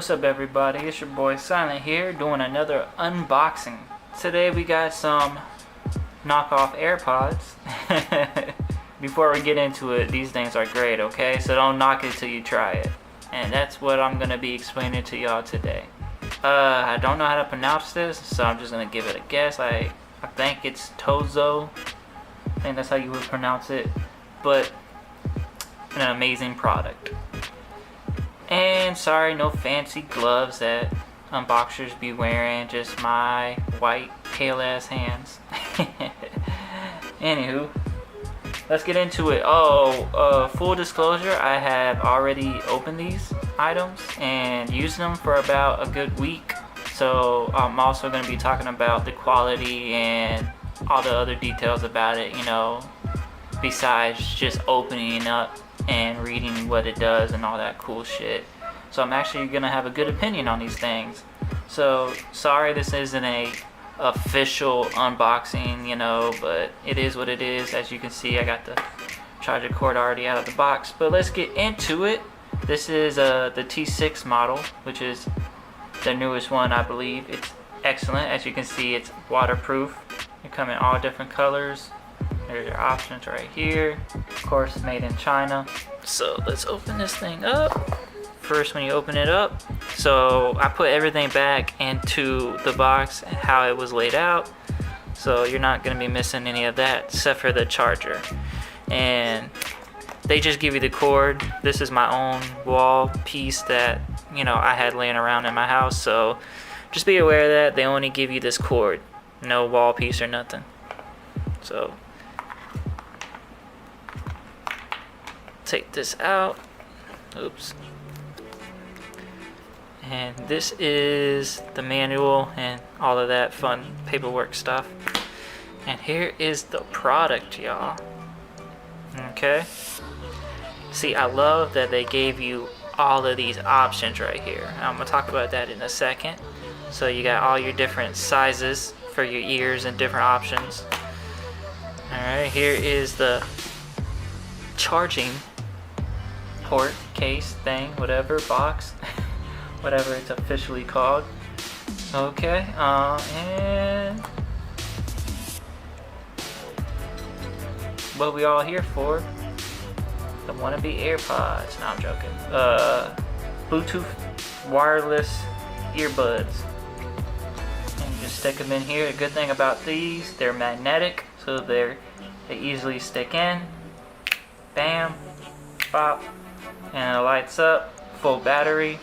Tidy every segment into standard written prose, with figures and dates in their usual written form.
What's up everybody, it's your boy Silent here doing another unboxing. Today we got some knockoff AirPods. Before we get into it, these things are great, okay? So don't knock it till you try it. And that's what I'm gonna be explaining to y'all today. I don't know how to pronounce this, so I'm just gonna give it a guess. I think it's Tozo. I think that's how you would pronounce it. But an amazing product. And sorry, no fancy gloves that unboxers be wearing, just my white pale ass hands. Anywho, let's get into it. Full disclosure, I have already opened these items and used them for about a good week. So I'm also going to be talking about the quality and all the other details about it, you know, besides just opening up and reading what it does and all that cool shit. So I'm actually gonna have a good opinion on these things. So sorry this isn't a official unboxing, you know, but it is what it is. As you can see, I got the charger cord already out of the box, but let's get into it. This is the T6 model, which is the newest one, I believe. It's excellent. As you can see, it's waterproof. They come in all different colors. There's your options right here. Of course, made in China. So let's open this thing up. First, when you open it up, so I put everything back into the box how it was laid out. So you're not going to be missing any of that except for the charger. And they just give you the cord. This is my own wall piece that, you know, I had laying around in my house. So just be aware of that. They only give you this cord. No wall piece or nothing. So take this out. Oops. And this is the manual and all of that fun paperwork stuff. And here is the product, y'all. Okay. See, I love that they gave you all of these options right here. I'm gonna talk about that in a second. So you got all your different sizes for your ears and different options. Alright, here is the charging port, case, thing, whatever, box. Whatever it's officially called. Okay, and what we all here for? The wannabe AirPods. No, I'm joking. Bluetooth wireless earbuds. And you just stick them in here. The good thing about these, they're magnetic, so they easily stick in. Bam, pop, and it lights up. Full battery.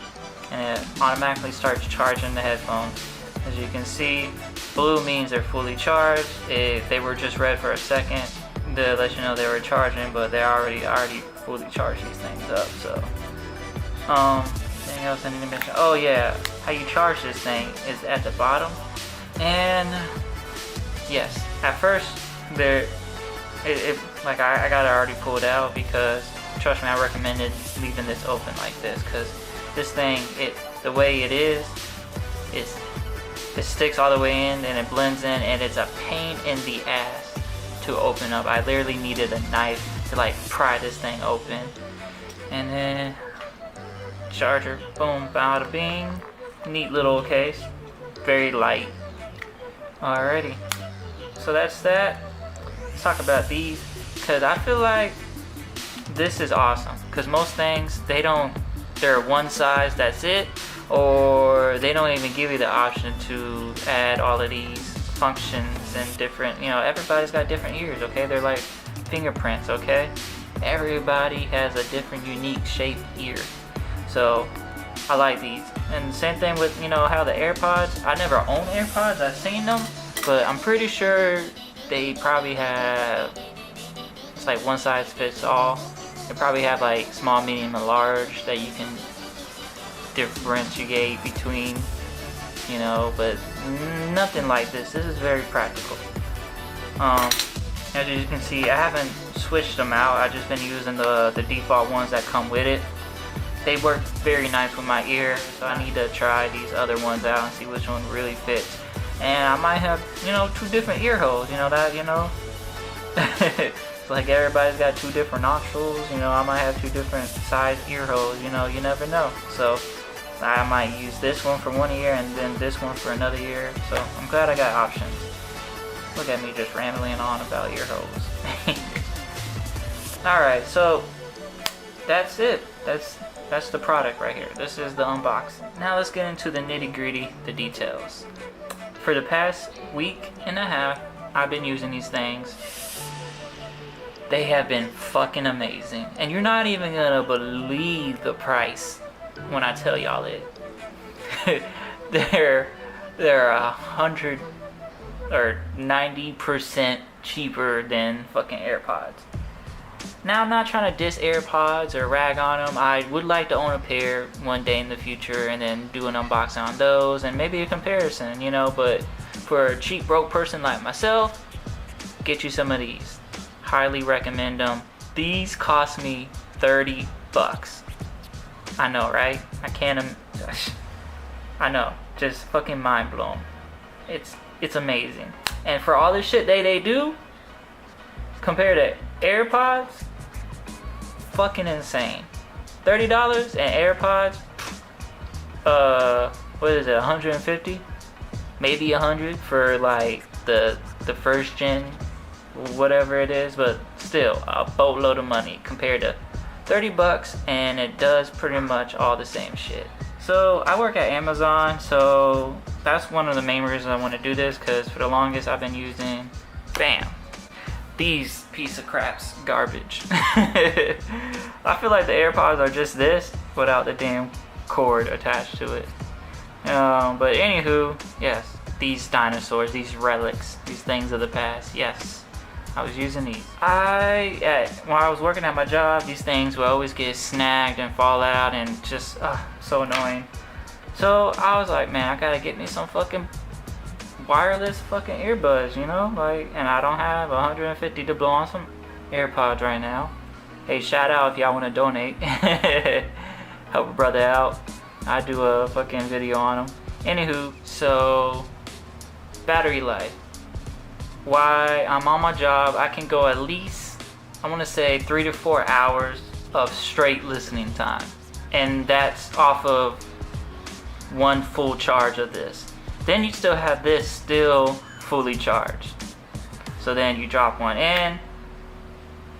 And it automatically starts charging the headphones. As you can see, blue means they're fully charged. If they were just red for a second, to let you know they were charging, but they already fully charged these things up. So, anything else I need to mention? Oh yeah, how you charge this thing is at the bottom. And yes, at first like I got it already pulled out because trust me, I recommended leaving this open like this because this thing, the way it is, it sticks all the way in and it blends in, and it's a pain in the ass to open up. I literally needed a knife to like pry this thing open. And then charger, boom, bada bing. Neat little case, very light. Alrighty, so that's that. Let's talk about these, because I feel like this is awesome, because most things they're one size, that's it, or they don't even give you the option to add all of these functions and different, you know, everybody's got different ears, okay? They're like fingerprints, okay? Everybody has a different unique shaped ear. So I like these. And same thing with, you know, how the AirPods, I never own AirPods, I've seen them, but I'm pretty sure they probably have, it's like one size fits all. They probably have like small, medium, and large that you can differentiate between, you know, but nothing like this. This is very practical. As you can see, I haven't switched them out. I've just been using the default ones that come with it. They work very nice with my ear, so I need to try these other ones out and see which one really fits. And I might have, you know, 2 different ear holes, you know that, you know? Like everybody's got 2 different nostrils, you know, I might have 2 different size ear holes, you know, you never know. So I might use this one for 1 year and then this one for another year. So I'm glad I got options. Look at me just rambling on about ear holes. Alright, so that's it. That's the product right here. This is the unboxing. Now let's get into the nitty gritty, the details. For the past week and a half, I've been using these things. They have been fucking amazing. And you're not even gonna believe the price when I tell y'all it. they're 100 or 90% cheaper than fucking AirPods. Now, I'm not trying to diss AirPods or rag on them. I would like to own a pair one day in the future and then do an unboxing on those and maybe a comparison, you know, but for a cheap broke person like myself, get you some of these. Highly recommend them. These cost me 30 bucks. I know, right? I know, just fucking mind blown. It's amazing. And for all the shit they do, compared to AirPods, fucking insane. $30 and AirPods, what is it, 150? Maybe 100 for like the first gen, whatever it is, but still a boatload of money compared to 30 bucks, and it does pretty much all the same shit. So I work at Amazon, so that's one of the main reasons I want to do this, because for the longest I've been using, bam, these piece of crap's garbage. I feel like the AirPods are just this without the damn cord attached to it. But anywho, yes, these dinosaurs, these relics, these things of the past, yes, I was using these. When I was working at my job, these things would always get snagged and fall out and just so annoying. So I was like, man, I gotta get me some fucking wireless fucking earbuds, you know, like, and I don't have 150 to blow on some AirPods right now. Hey, shout out if y'all want to donate. Help a brother out. I do a fucking video on them. Anywho, so battery life. Why I'm on my job, I can go at least, I want to say 3 to 4 hours of straight listening time, and that's off of one full charge of this. Then you still have this still fully charged. So then you drop one in.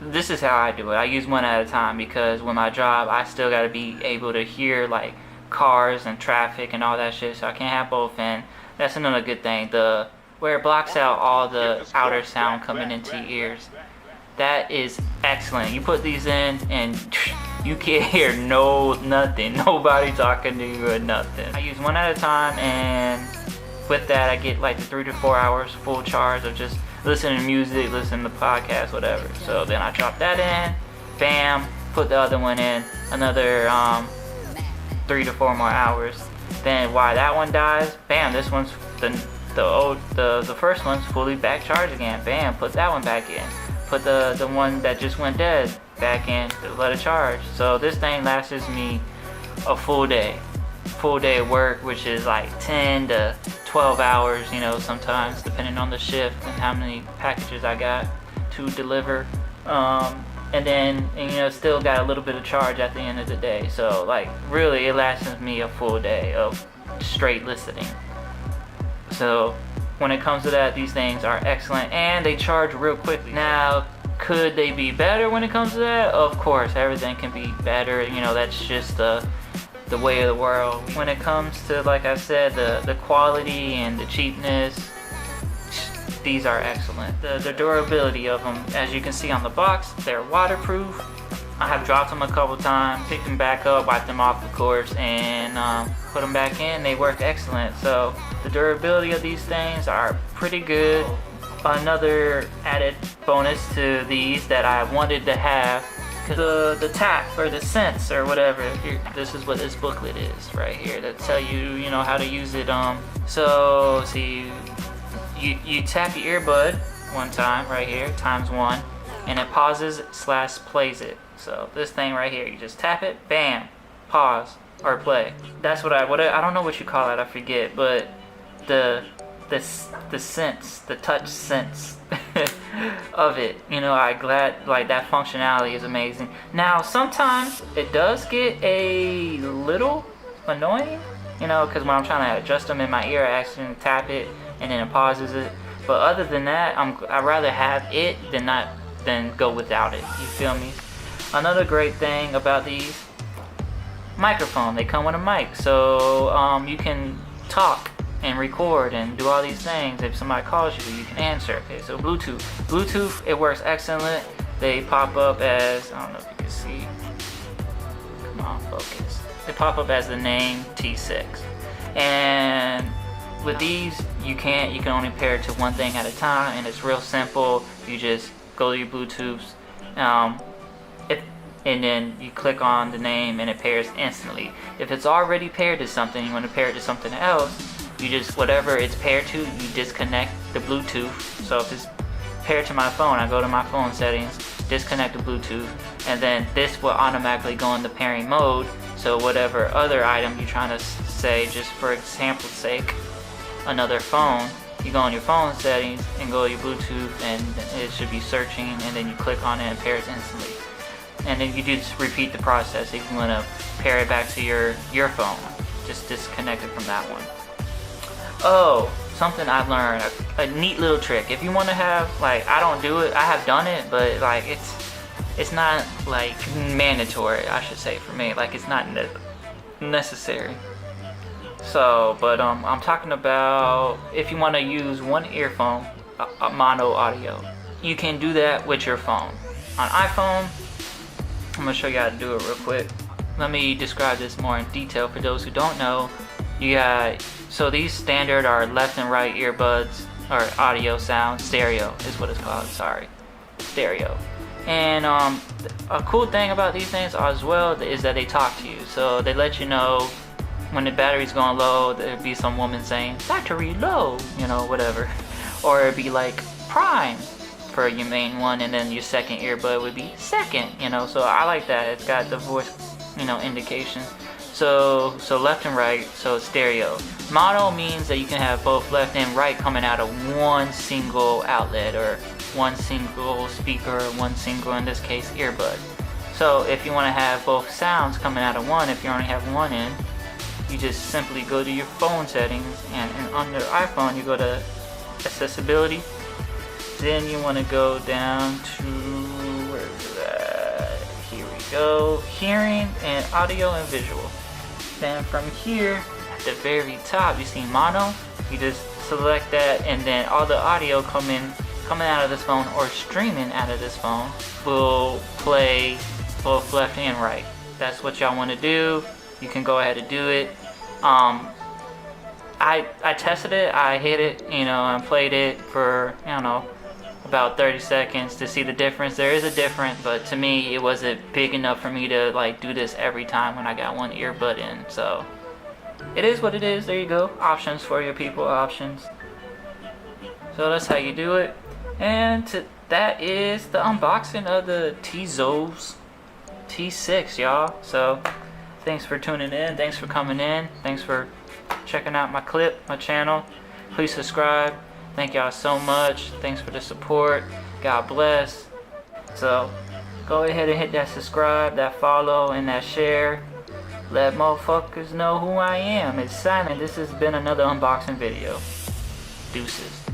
This is how I do it. I use one at a time because with my job, I still got to be able to hear like cars and traffic and all that shit. So I can't have both in. That's another good thing. Where it blocks out all the outer sound coming into your ears. That is excellent. You put these in and you can't hear nothing. Nobody talking to you or nothing. I use one at a time, and with that I get like 3 to 4 hours full charge of just listening to music, listening to podcasts, whatever. So then I drop that in, bam, put the other one in, another 3 to 4 more hours. Then while that one dies, bam, this one's the first one's fully back charged again. Bam, put that one back in. Put the one that just went dead back in to let it charge. So this thing lasts me a full day of work, which is like 10 to 12 hours, you know, sometimes depending on the shift and how many packages I got to deliver. And then, you know, still got a little bit of charge at the end of the day. So like really it lasts me a full day of straight listening. So when it comes to that, these things are excellent and they charge real quickly. Now, could they be better when it comes to that? Of course, everything can be better. You know, that's just the way of the world. When it comes to, like I said, the quality and the cheapness, these are excellent. The durability of them, as you can see on the box, they're waterproof. I have dropped them a couple times, picked them back up, wiped them off of course, and put them back in. They work excellent. So the durability of these things are pretty good. Another added bonus to these that I wanted to have, the tap or the sense or whatever. Here, this is what this booklet is right here that tell you, you know, how to use it. So see, you tap your earbud one time right here, ×1, and it pauses / plays it. So this thing right here, you just tap it, bam, pause or play. That's what I don't know what you call it, I forget, but the sense, the touch sense of it, you know, like that functionality is amazing. Now sometimes it does get a little annoying, you know, because when I'm trying to adjust them in my ear, I accidentally tap it and then it pauses it. But other than that, I'd rather have it than go without it. You feel me? Another great thing about these, microphone. They come with a mic, so you can talk and record and do all these things. If somebody calls you, you can answer. Okay, so Bluetooth, it works excellent. They pop up as, I don't know if you can see. Come on, focus. They pop up as the name T6. And with these, you can only pair it to one thing at a time, and it's real simple. You just go to your Bluetooths, and then you click on the name and it pairs instantly. If it's already paired to something, you want to pair it to something else, you just, whatever it's paired to, you disconnect the Bluetooth. So if it's paired to my phone, I go to my phone settings, disconnect the Bluetooth, and then this will automatically go in the pairing mode. So whatever other item you're trying to say, just for example's sake, another phone, you go on your phone settings and go to your Bluetooth, and it should be searching, and then you click on it and it pairs instantly. And then you just repeat the process if you want to pair it back to your phone. Just disconnect it from that one. Oh, something I've learned, a neat little trick. If you want to have, like, I don't do it, I have done it, but like it's not like mandatory, I should say, for me. Like, it's not necessary. So, but I'm talking about if you want to use one earphone, a mono audio, you can do that with your phone. On iPhone, I'm gonna show you how to do it real quick. Let me describe this more in detail for those who don't know. You got, so these standard are left and right earbuds, or audio sound, stereo is what it's called, sorry, stereo. And a cool thing about these things as well is that they talk to you. So they let you know when the battery's going low, there'd be some woman saying, battery low, you know, whatever. Or it'd be like prime for your main one, and then your second earbud would be second, you know. So I like that. It's got the voice, you know, indication. So left and right, so it's stereo. Mono means that you can have both left and right coming out of one single outlet, or one single speaker, or one single, in this case, earbud. So if you want to have both sounds coming out of one, if you only have one in, you just simply go to your phone settings, and under iPhone you go to accessibility. Then you want to go down to, where is that? Here we go, hearing and audio and visual. Then from here, at the very top, you see mono. You just select that, and then all the audio coming out of this phone or streaming out of this phone will play both left and right. That's what y'all want to do. You can go ahead and do it. I tested it. I hit it, you know, and played it for, I don't know, about 30 seconds to see the difference. There is a difference, but to me it wasn't big enough for me to like do this every time when I got one earbud in. So it is what it is. There you go. Options for your people, options. So that's how you do it. And that is the unboxing of the Tozo's T6, y'all. So thanks for tuning in. Thanks for coming in. Thanks for checking out my clip, my channel. Please subscribe. Thank y'all so much. Thanks for the support. God bless. So go ahead and hit that subscribe, that follow, and that share. Let motherfuckers know who I am. It's Simon. This has been another unboxing video. Deuces.